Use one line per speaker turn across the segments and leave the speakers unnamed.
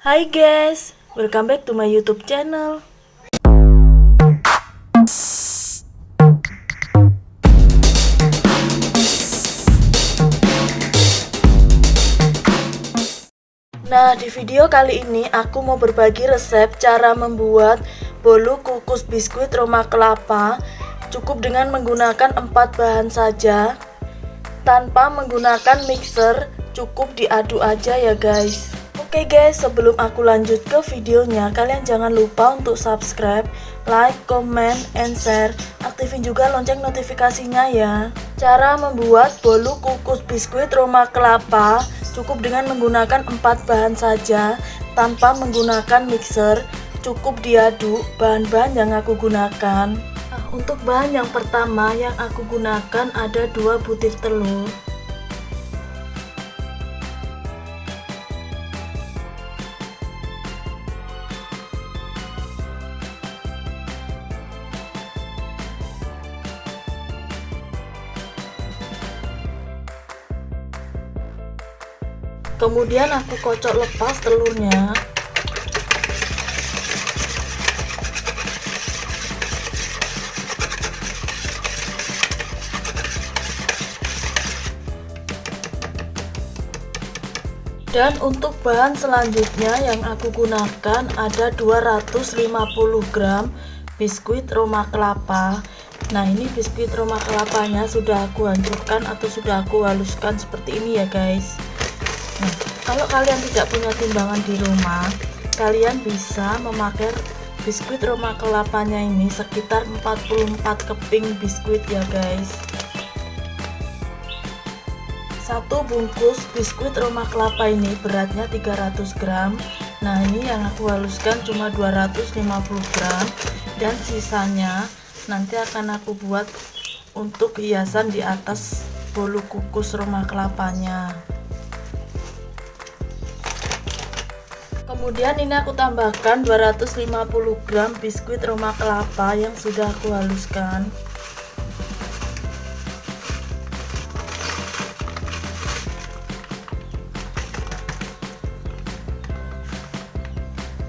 Hai guys, welcome back to my YouTube channel. Nah, di video kali ini aku mau berbagi resep cara membuat bolu kukus biskuit Roma kelapa. Cukup dengan menggunakan 4 bahan saja, tanpa menggunakan mixer, cukup diaduk aja ya guys. Oke guys, sebelum aku lanjut ke videonya, kalian jangan lupa untuk subscribe, like, comment, and share. Aktifin juga lonceng notifikasinya ya. Cara membuat bolu kukus biskuit Roma kelapa cukup dengan menggunakan 4 bahan saja, tanpa menggunakan mixer. Cukup diaduk bahan-bahan yang aku gunakan. Nah, untuk bahan yang pertama yang aku gunakan ada 2 butir telur. Kemudian aku kocok lepas telurnya. Dan untuk bahan selanjutnya yang aku gunakan ada 250 gram biskuit Roma kelapa. Nah, ini biskuit Roma kelapanya sudah aku hancurkan atau sudah aku haluskan seperti ini ya guys. Nah, kalau kalian tidak punya timbangan di rumah, kalian bisa memakai biskuit Roma kelapanya ini sekitar 44 keping biskuit ya guys. Satu bungkus biskuit Roma kelapa ini beratnya 300 gram. Nah, ini yang aku haluskan cuma 250 gram, dan sisanya nanti akan aku buat untuk hiasan di atas bolu kukus Roma kelapanya. Kemudian ini aku tambahkan 250 gram biskuit Roma kelapa yang sudah aku haluskan.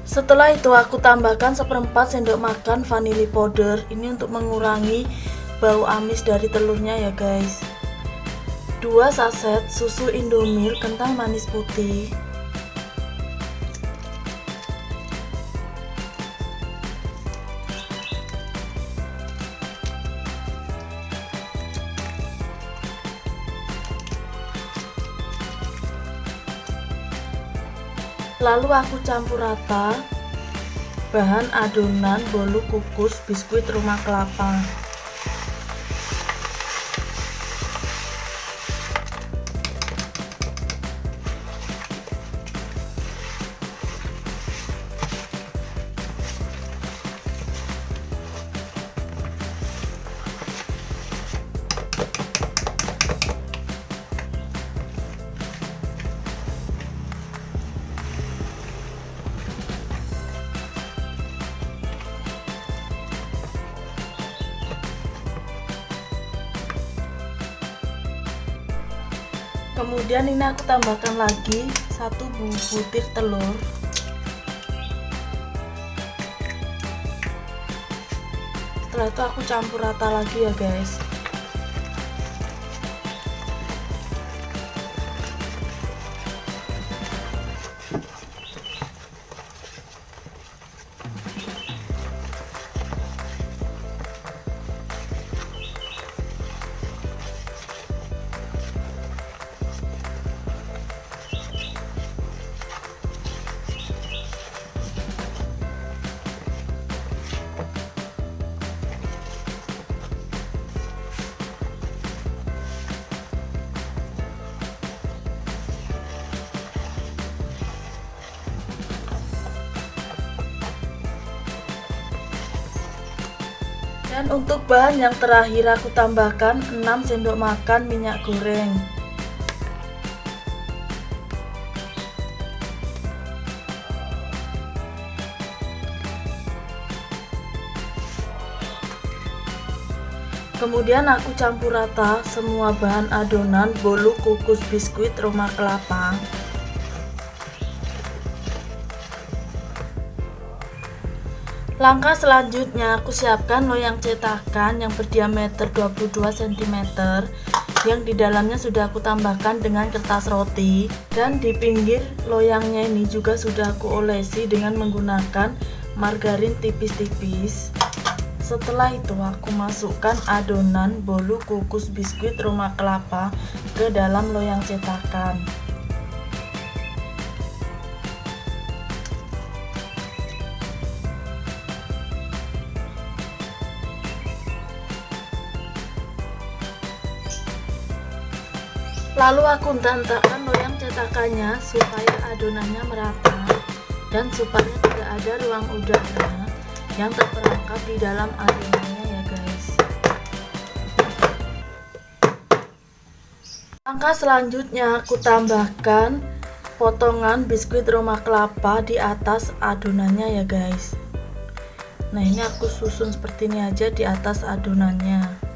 Setelah itu aku tambahkan 1/4 sendok makan vanili powder. Ini untuk mengurangi bau amis dari telurnya ya guys. 2 saset susu Indomil kental manis putih. Lalu aku campur rata bahan adonan bolu kukus biskuit Roma kelapa. Kemudian ini aku tambahkan lagi 1 butir telur. Setelah itu aku campur rata lagi ya guys. Dan untuk bahan yang terakhir aku tambahkan 6 sendok makan minyak goreng. Kemudian aku campur rata semua bahan adonan bolu kukus biskuit Roma kelapa. Langkah selanjutnya aku siapkan loyang cetakan yang berdiameter 22 cm yang di dalamnya sudah aku tambahkan dengan kertas roti, dan di pinggir loyangnya ini juga sudah aku olesi dengan menggunakan margarin tipis-tipis. Setelah itu aku masukkan adonan bolu kukus biskuit Roma kelapa ke dalam loyang cetakan. Lalu aku hentakkan loyang cetakannya supaya adonannya merata dan supaya tidak ada ruang udara yang terperangkap di dalam adonannya ya guys. Langkah selanjutnya aku tambahkan potongan biskuit Roma kelapa di atas adonannya ya guys. Nah, ini aku susun seperti ini aja di atas adonannya.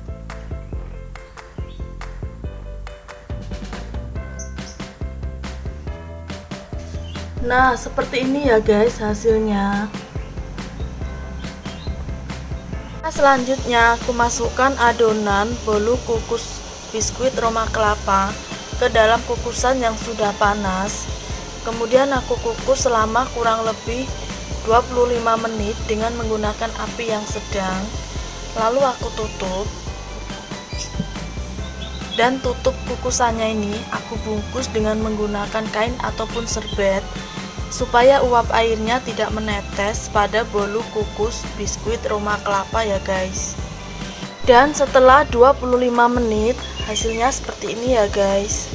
Nah, seperti ini ya guys hasilnya. Nah, selanjutnya aku masukkan adonan bolu kukus biskuit Roma kelapa ke dalam kukusan yang sudah panas. Kemudian aku kukus selama kurang lebih 25 menit dengan menggunakan api yang sedang. Lalu aku tutup. Dan tutup kukusannya ini aku bungkus dengan menggunakan kain ataupun serbet supaya uap airnya tidak menetes pada bolu kukus biskuit Roma kelapa ya guys. Dan setelah 25 menit hasilnya seperti ini ya guys.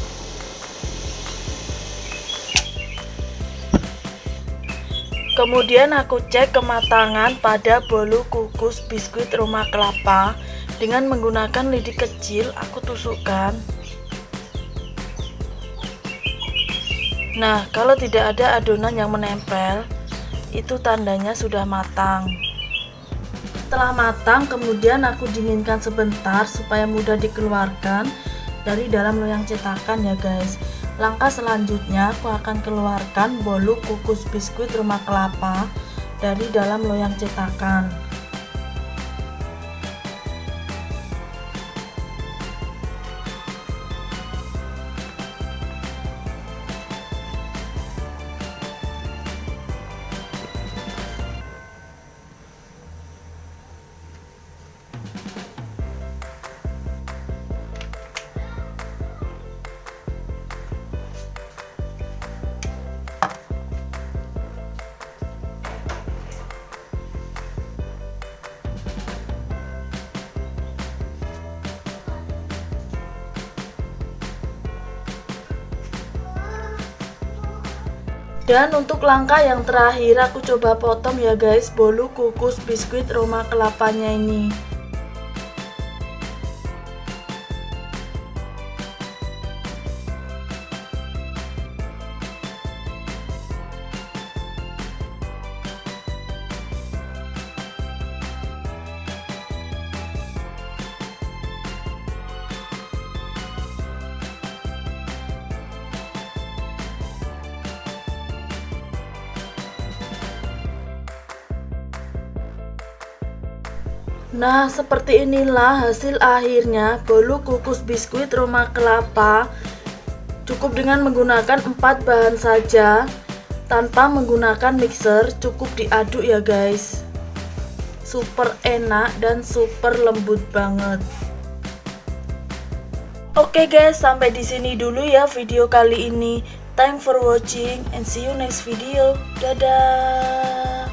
Kemudian aku cek kematangan pada bolu kukus biskuit Roma kelapa dengan menggunakan lidi kecil. Aku tusukkan. Nah, kalau tidak ada adonan yang menempel, itu tandanya sudah matang. Setelah matang, kemudian aku dinginkan sebentar supaya mudah dikeluarkan dari dalam loyang cetakan ya guys. Langkah selanjutnya aku akan keluarkan bolu kukus biskuit Roma kelapa dari dalam loyang cetakan. Dan untuk langkah yang terakhir aku coba potong ya guys bolu kukus biskuit Roma kelapanya ini. Nah, seperti inilah hasil akhirnya bolu kukus biskuit Roma kelapa. Cukup dengan menggunakan 4 bahan saja tanpa menggunakan mixer, cukup diaduk ya guys. Super enak dan super lembut banget. Oke guys, sampai di sini dulu ya video kali ini. Thanks for watching and see you next video. Dadah.